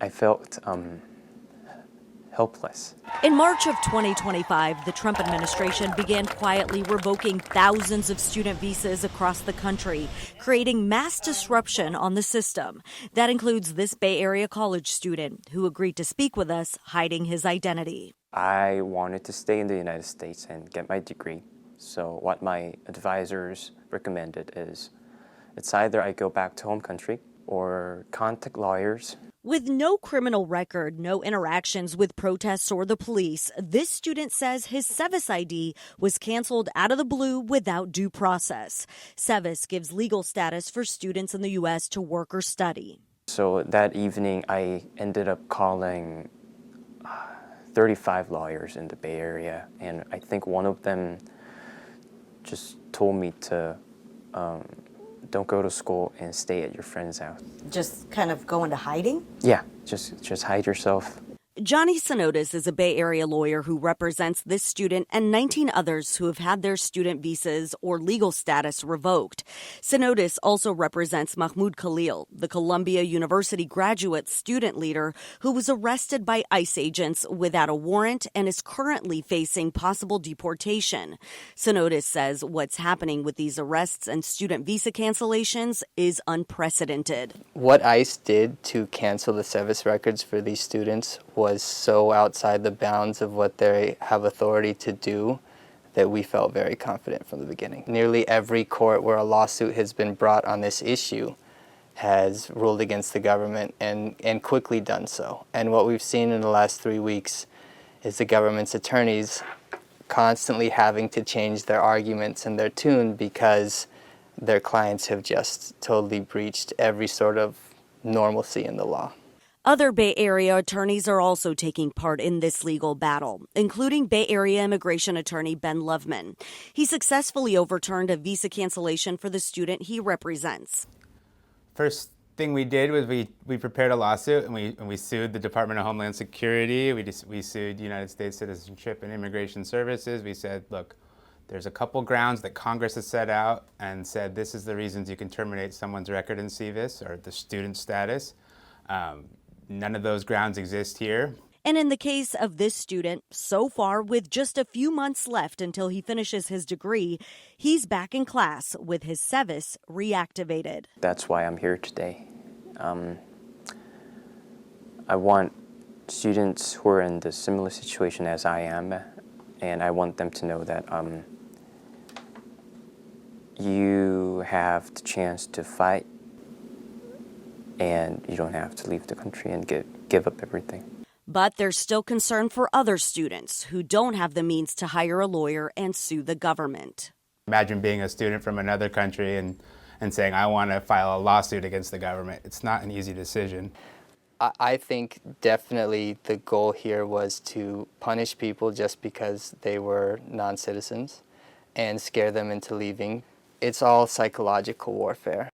I felt helpless. In March of 2025, the Trump administration began quietly revoking thousands of student visas across the country, creating mass disruption on the system. That includes this Bay Area college student who agreed to speak with us, hiding his identity. I wanted to stay in the United States and get my degree. So what my advisors recommended is it's either I go back to home country or contact lawyers. With no criminal record, no interactions with protests or the police, this student says his SEVIS ID was canceled out of the blue without due process. SEVIS gives legal status for students in the U.S. to work or study. So that evening, I ended up calling 35 lawyers in the Bay Area, and I think one of them just told me to don't go to school and stay at your friend's house. Just kind of go into hiding? Yeah, just hide yourself. Johnny Sinotis is a Bay Area lawyer who represents this student and 19 others who have had their student visas or legal status revoked. Sinotis also represents Mahmoud Khalil, the Columbia University graduate student leader who was arrested by ICE agents without a warrant and is currently facing possible deportation. Sinotis says what's happening with these arrests and student visa cancellations is unprecedented. What ICE did to cancel the SEVIS records for these students was so outside the bounds of what they have authority to do that we felt very confident from the beginning. Nearly every court where a lawsuit has been brought on this issue has ruled against the government and quickly done so. And what we've seen in the last 3 weeks is the government's attorneys constantly having to change their arguments and their tune because their clients have just totally breached every sort of normalcy in the law. Other Bay Area attorneys are also taking part in this legal battle, including Bay Area immigration attorney Ben Loveman. He successfully overturned a visa cancellation for the student he represents. First thing we did was we prepared a lawsuit and we sued the Department of Homeland Security. We sued United States Citizenship and Immigration Services. We said, look, there's a couple grounds that Congress has set out and said this is the reasons you can terminate someone's record in SEVIS or the student status. None of those grounds exist here. And in the case of this student, so far, with just a few months left until he finishes his degree, he's back in class with his SEVIS reactivated. That's why I'm here today. I want students who are in the similar situation as I am, and I want them to know that you have the chance to fight and you don't have to leave the country and give up everything. But there's still concern for other students who don't have the means to hire a lawyer and sue the government. Imagine being a student from another country and saying, I want to file a lawsuit against the government. It's not an easy decision. I think definitely the goal here was to punish people just because they were non-citizens and scare them into leaving. It's all psychological warfare.